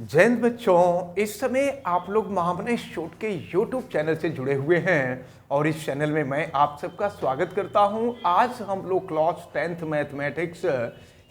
जय हिंद बच्चों, इस समय आप लोग महामना शोट के YouTube चैनल से जुड़े हुए हैं और इस चैनल में मैं आप सबका स्वागत करता हूं। आज हम लोग class 10th mathematics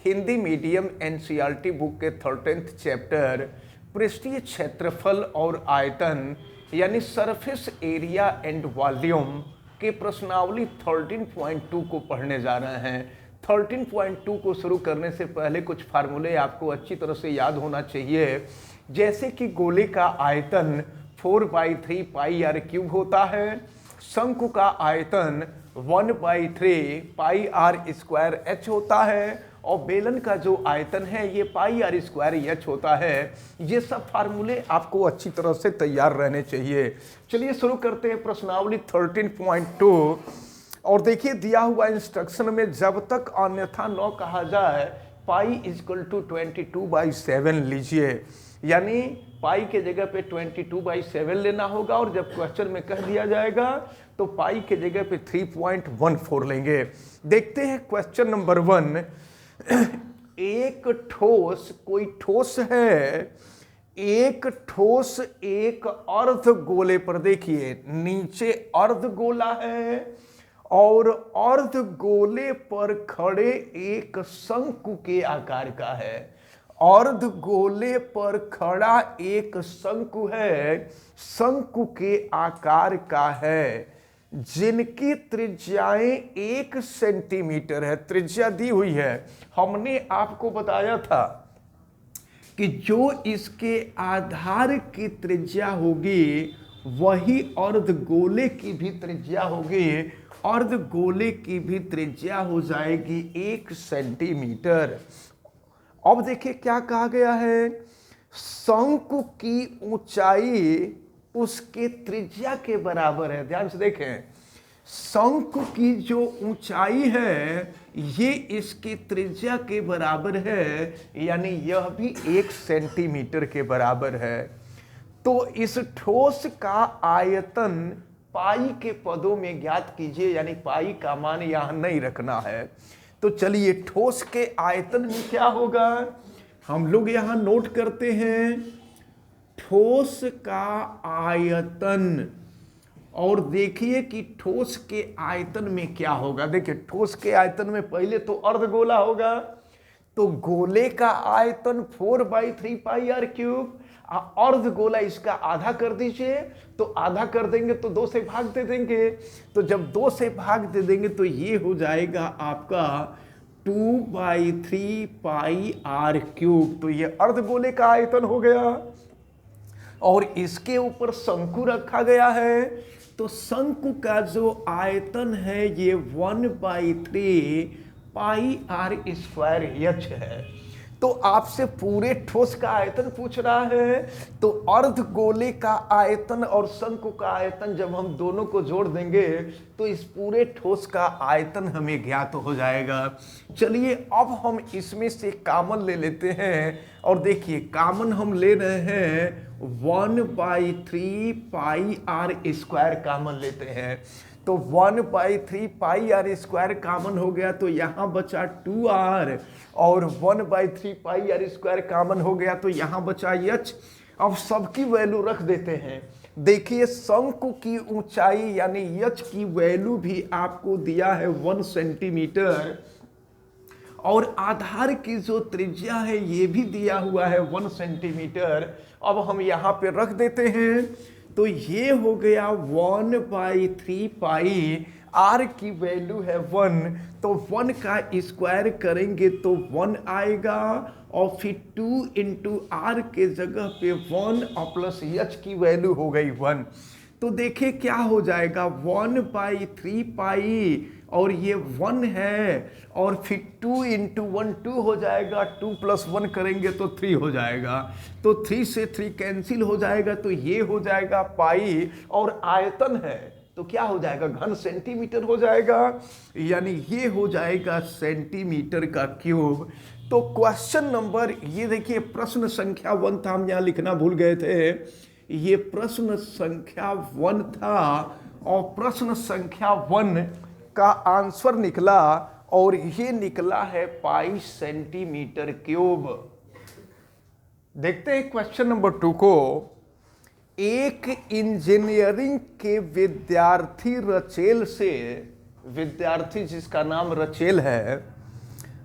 Hindi medium NCERT book के 13th चैप्टर पृष्ठीय क्षेत्रफल और आयतन यानी सरफेस एरिया एंड वॉल्यूम के प्रश्नावली 13.2 को पढ़ने जा रहे हैं। 13.2 को शुरू करने से पहले कुछ फार्मूले आपको अच्छी तरह से याद होना चाहिए, जैसे कि गोले का आयतन 4/3 पाई आर क्यूब होता है, शंकु का आयतन 1/3 पाई आर स्क्वायर एच होता है और बेलन का जो आयतन है ये पाई आर स्क्वायर एच होता है। ये सब फार्मूले आपको अच्छी तरह से तैयार रहने चाहिए। चलिए शुरू करते हैं प्रश्नावली 13.2। और देखिए दिया हुआ इंस्ट्रक्शन में जब तक अन्यथा न कहा जाए पाई इक्वल टू 22/7 लीजिए, यानी पाई के जगह पे 22/7 लेना होगा और जब क्वेश्चन में कह दिया जाएगा तो पाई के जगह पे 3.14 लेंगे। देखते हैं क्वेश्चन नंबर 1। एक ठोस, कोई ठोस है, एक ठोस एक अर्ध गोले पर, देखिए नीचे अर्ध गोला है और अर्ध गोले पर खड़े एक शंकु के आकार का है। अर्ध गोले पर खड़ा एक शंकु है, शंकु के आकार का है, जिनकी त्रिज्याएं 1 सेंटीमीटर है। त्रिज्या दी हुई है। हमने आपको बताया था कि जो इसके आधार की त्रिज्या होगी वही अर्ध गोले की भी त्रिज्या होगी। अर्ध गोले की भी त्रिज्या हो जाएगी 1 सेंटीमीटर। अब देखिए क्या कहा गया है, शंकु की ऊंचाई उसके त्रिज्या के बराबर है। ध्यान से देखें, शंकु की जो ऊंचाई है ये इसकी त्रिज्या के बराबर है, यानी यह भी 1 सेंटीमीटर के बराबर है। तो इस ठोस का आयतन पाई के पदों में ज्ञात कीजिए, यानी पाई का मान यहां नहीं रखना है। तो चलिए ठोस के आयतन में क्या होगा हम लोग यहां नोट करते हैं। ठोस का आयतन, और देखिए कि ठोस के आयतन में क्या होगा। देखिए ठोस के आयतन में पहले तो अर्धगोला होगा, तो गोले का आयतन 4/3 पाई आर क्यूब। अर्ध गोला इसका आधा कर दीजिए, तो आधा कर देंगे तो 2 से भाग दे देंगे, तो जब 2 से भाग दे देंगे तो ये हो जाएगा आपका 2/3 पाई आर क्यूब। तो ये अर्ध गोले का आयतन हो गया और इसके ऊपर शंकु रखा गया है, तो शंकु का जो आयतन है ये 1/3 पाई आर स्क्वायर एच है। तो आपसे पूरे ठोस का आयतन पूछ रहा है, तो अर्ध गोले का आयतन और शंकु का आयतन जब हम दोनों को जोड़ देंगे तो इस पूरे ठोस का आयतन हमें ज्ञात हो जाएगा। चलिए अब हम इसमें से कॉमन ले लेते हैं और देखिए कॉमन हम ले रहे हैं 1/3 पाई आर स्क्वायर कॉमन लेते हैं। तो 1/3 पाई आर स्क्वायर कॉमन हो गया, तो यहां बचा 2r, और 1/3 पाई आर स्क्वायर कॉमन हो गया तो यहां बचा h। अब सबकी वैल्यू रख देते हैं। देखिए शंकु की ऊंचाई यानी h की वैल्यू भी आपको दिया है 1 सेंटीमीटर, और आधार की जो त्रिज्या है ये भी दिया हुआ है 1 सेंटीमीटर। अब हम यहाँ पे रख देते हैं, तो ये हो गया 1/3 पाई, r की वैल्यू है 1, तो 1 का स्क्वायर करेंगे तो 1 आएगा, और फिर 2 इंटू आर के जगह पे 1 और प्लस h की वैल्यू हो गई 1। तो देखिए क्या हो जाएगा 1/3 पाई, और ये 1 है, और फिर 2 इंटू 1 2 हो जाएगा, 2 + 1 करेंगे तो 3 हो जाएगा, तो 3 से 3 कैंसिल हो जाएगा, तो ये हो जाएगा पाई, और आयतन है तो क्या हो जाएगा घन सेंटीमीटर हो जाएगा, यानी ये हो जाएगा सेंटीमीटर का क्यूब। तो क्वेश्चन नंबर, ये देखिए प्रश्न संख्या 1 था, हम यहाँ लिखना भूल गए थे, ये प्रश्न संख्या 1 था और प्रश्न संख्या 1 का आंसर निकला और ये निकला है पाई सेंटीमीटर क्यूब। देखते हैं क्वेश्चन नंबर 2 को। एक इंजीनियरिंग के विद्यार्थी रचेल से, विद्यार्थी जिसका नाम रचेल है,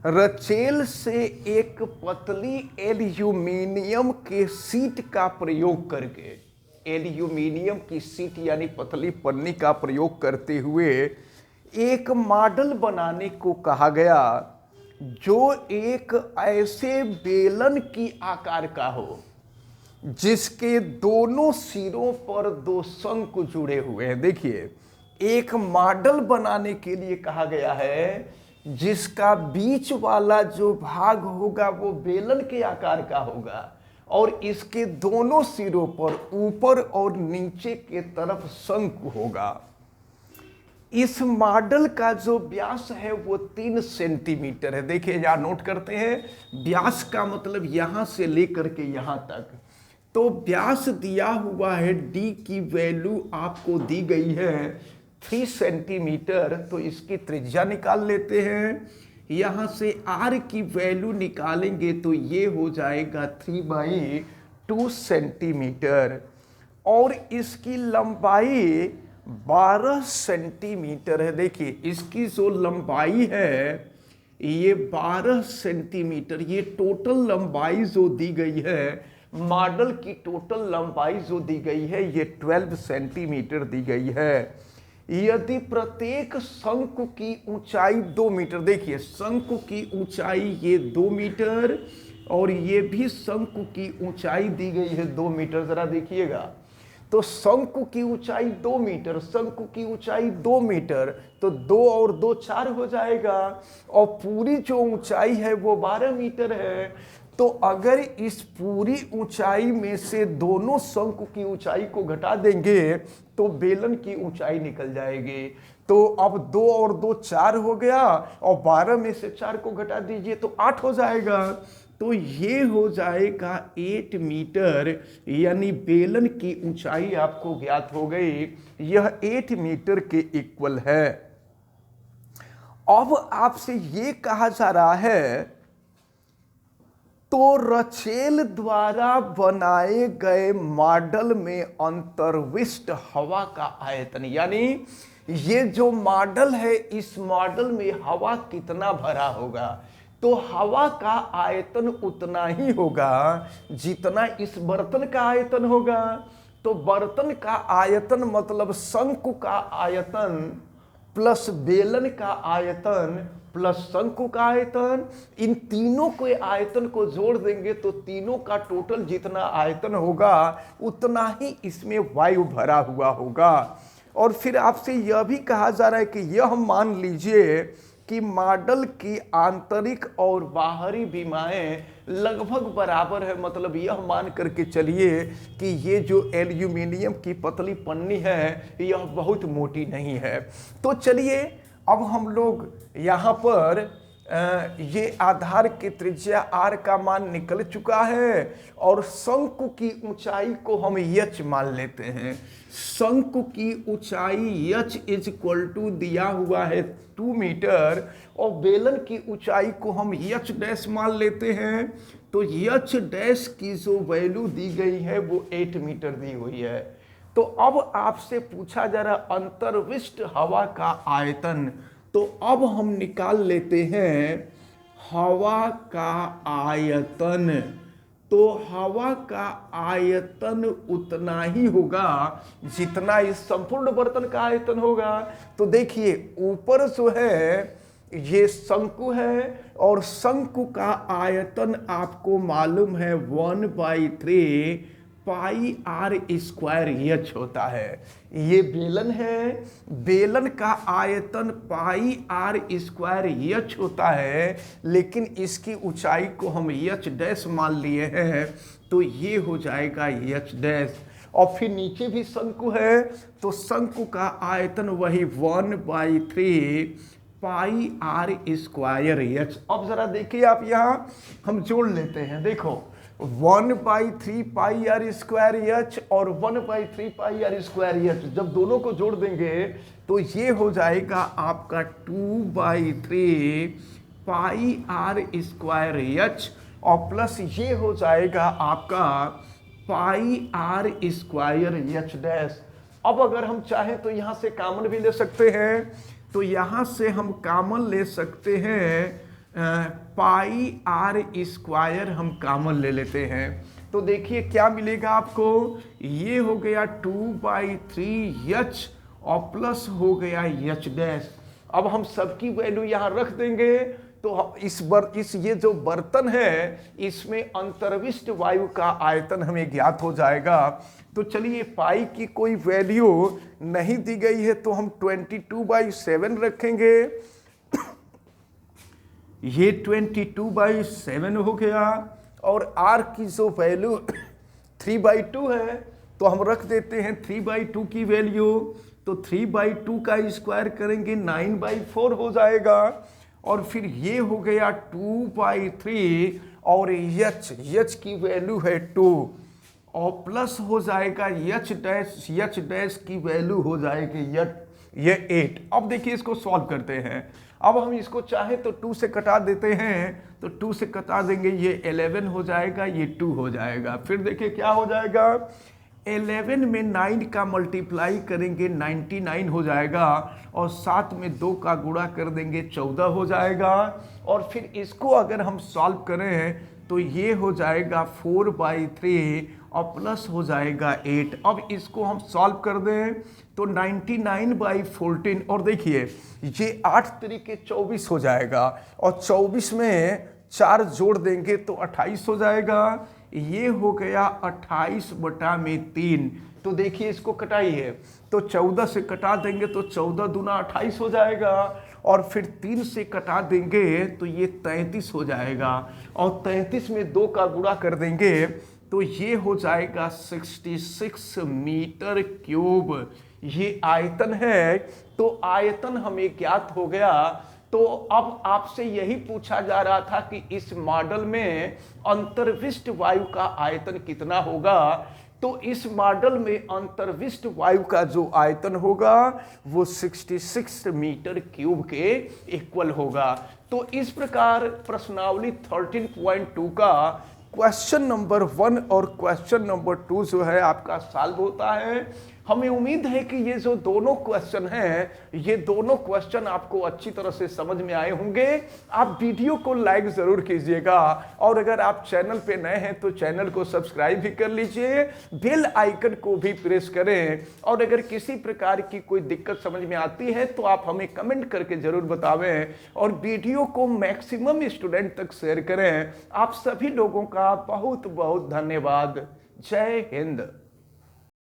रचेल से एक पतली एल्यूमिनियम के सीट का प्रयोग करके, एल्यूमिनियम की सीट यानी पतली पन्नी का प्रयोग करते हुए एक मॉडल बनाने को कहा गया जो एक ऐसे बेलन की आकार का हो जिसके दोनों सिरों पर दो शंकु जुड़े हुए हैं। देखिए, एक मॉडल बनाने के लिए कहा गया है जिसका बीच वाला जो भाग होगा वो बेलन के आकार का होगा और इसके दोनों सिरों पर ऊपर और नीचे के तरफ शंकु होगा। इस मॉडल का जो व्यास है वो 3 सेंटीमीटर है। देखिए, यहां नोट करते हैं, व्यास का मतलब यहां से लेकर के यहां तक। तो व्यास दिया हुआ है, डी की वैल्यू आपको दी गई है 3 सेंटीमीटर, तो इसकी त्रिज्या निकाल लेते हैं। यहां से आर की वैल्यू निकालेंगे तो ये हो जाएगा 3/2 सेंटीमीटर और इसकी लंबाई 12 सेंटीमीटर है। देखिए, इसकी जो लंबाई है ये 12 सेंटीमीटर, ये टोटल लंबाई जो दी गई है, मॉडल की टोटल लंबाई जो दी गई है ये 12 सेंटीमीटर दी गई है। यदि प्रत्येक शंकु की ऊंचाई 2 मीटर, देखिए शंकु की ऊंचाई ये 2 मीटर और ये भी शंकु की ऊंचाई दी गई है 2 मीटर। जरा देखिएगा, तो शंकु की ऊंचाई 2 मीटर, शंकु की ऊंचाई 2 मीटर, तो 2 और 2 4 हो जाएगा और पूरी जो ऊंचाई है वो 12 मीटर है। तो अगर इस पूरी ऊंचाई में से दोनों शंकु की ऊंचाई को घटा देंगे तो बेलन की ऊंचाई निकल जाएगी। तो अब 2 और 2 4 हो गया और 12 में से 4 को घटा दीजिए तो 8 हो जाएगा। तो ये हो जाएगा 8 मीटर, यानी बेलन की ऊंचाई आपको ज्ञात हो गई, यह 8 मीटर के इक्वल है। अब आपसे ये कहा जा रहा है तो रचेल द्वारा बनाए गए मॉडल में अंतर्विष्ट हवा का आयतन, यानी ये जो मॉडल है इस मॉडल में हवा कितना भरा होगा, तो हवा का आयतन उतना ही होगा जितना इस बर्तन का आयतन होगा। तो बर्तन का आयतन मतलब शंकु का आयतन प्लस बेलन का आयतन प्लस शंकु का आयतन, इन तीनों के आयतन को जोड़ देंगे तो तीनों का टोटल जितना आयतन होगा उतना ही इसमें वायु भरा हुआ होगा। और फिर आपसे यह भी कहा जा रहा है कि यह मान लीजिए कि मॉडल की आंतरिक और बाहरी विमाएं लगभग बराबर है, मतलब यह मान करके चलिए कि ये जो एल्यूमिनियम की पतली पन्नी है यह बहुत मोटी नहीं है। तो चलिए अब हम लोग यहाँ पर ये आधार की त्रिज्या r का मान निकल चुका है और शंकु की ऊंचाई को हम h मान लेते हैं। शंकु की ऊंचाई h इज इक्वल टू दिया हुआ है 2 मीटर और बेलन की ऊंचाई को हम h डैश मान लेते हैं। तो h डैश की जो वैल्यू दी गई है वो 8 मीटर दी हुई है। तो अब आपसे पूछा जा रहा अंतर्विष्ट हवा का आयतन, तो अब हम निकाल लेते हैं हवा का आयतन। तो हवा का आयतन उतना ही होगा जितना इस संपूर्ण बर्तन का आयतन होगा। तो देखिए ऊपर जो है ये शंकु है और शंकु का आयतन आपको मालूम है 1/3 पाई आर स्क्वायर एच होता है। ये बेलन है, बेलन का आयतन पाई आर स्क्वायर एच होता है, लेकिन इसकी ऊंचाई को हम एच डैश मान लिए हैं तो ये हो जाएगा एच डैश। और फिर नीचे भी शंकु है तो शंकु का आयतन वही 1/3 पाई आर स्क्वायर एच। अब जरा देखिए आप, यहाँ हम जोड़ लेते हैं। देखो 1/3 पाई आर स्क्वायर एच और 1/3 पाई आर स्क्वायर एच, जब दोनों को जोड़ देंगे तो ये हो जाएगा आपका 2/3 पाई आर स्क्वायर एच और प्लस ये हो जाएगा आपका पाई आर स्क्वायर एच डैश। अब अगर हम चाहें तो यहां से कॉमन भी ले सकते हैं, तो यहां से हम कॉमन ले सकते हैं पाई आर स्क्वायर, हम कॉमन ले लेते हैं। तो देखिए क्या मिलेगा आपको, ये हो गया 2/3 एच और प्लस हो गया एच डैश। अब हम सबकी वैल्यू यहां रख देंगे तो इस ये जो बर्तन है इसमें अंतर्विष्ट वायु का आयतन हमें ज्ञात हो जाएगा। तो चलिए पाई की कोई वैल्यू नहीं दी गई है तो हम 22/7 रखेंगे। ये 22/7 हो गया और आर की जो वैल्यू 3/2 है तो हम रख देते हैं 3/2 की वैल्यू। तो 3/2 का स्क्वायर करेंगे 9/4 हो जाएगा। और फिर ये हो गया 2/3 और एच की वैल्यू है 2 और प्लस हो जाएगा एच डैश की वैल्यू हो जाएगी ये 8। अब देखिए इसको सॉल्व करते हैं। अब हम इसको चाहे तो 2 से कटा देते हैं, तो 2 से कटा देंगे, ये 11 हो जाएगा, ये 2 हो जाएगा। फिर देखिए क्या हो जाएगा, 11 में 9 का मल्टीप्लाई करेंगे 99 हो जाएगा और 7 में 2 का गुणा कर देंगे 14 हो जाएगा। और फिर इसको अगर हम सॉल्व करें तो ये हो जाएगा 4/3 और प्लस हो जाएगा 8। अब इसको हम सॉल्व कर दें तो 99/14 और देखिए ये 8 तरीके 24 हो जाएगा और 24 में 4 जोड़ देंगे तो 28 हो जाएगा। ये हो गया 28/3। तो देखिए इसको कटाइए तो 14 से कटा देंगे तो 14 दूना 28 हो जाएगा और फिर 3 से कटा देंगे तो ये 33 हो जाएगा और 33 में 2 का गुणा कर देंगे तो ये हो जाएगा 66 मीटर क्यूब। ये आयतन है। तो आयतन हमें ज्ञात हो गया। तो अब आपसे यही पूछा जा रहा था कि इस मॉडल में अंतर्विष्ट वायु का आयतन कितना होगा। तो इस मॉडल में अंतर्विष्ट वायु का जो आयतन होगा वो 66 मीटर क्यूब के इक्वल होगा। तो इस प्रकार प्रश्नावली 13.2 का क्वेश्चन नंबर 1 और क्वेश्चन नंबर 2 जो है आपका सॉल्व होता है। हमें उम्मीद है कि ये जो दोनों क्वेश्चन हैं ये दोनों क्वेश्चन आपको अच्छी तरह से समझ में आए होंगे। आप वीडियो को लाइक जरूर कीजिएगा और अगर आप चैनल पे नए हैं तो चैनल को सब्सक्राइब भी कर लीजिए, बेल आइकन को भी प्रेस करें। और अगर किसी प्रकार की कोई दिक्कत समझ में आती है तो आप हमें कमेंट करके जरूर बतावें और वीडियो को मैक्सिमम स्टूडेंट तक शेयर करें। आप सभी लोगों का बहुत बहुत धन्यवाद। जय हिंद।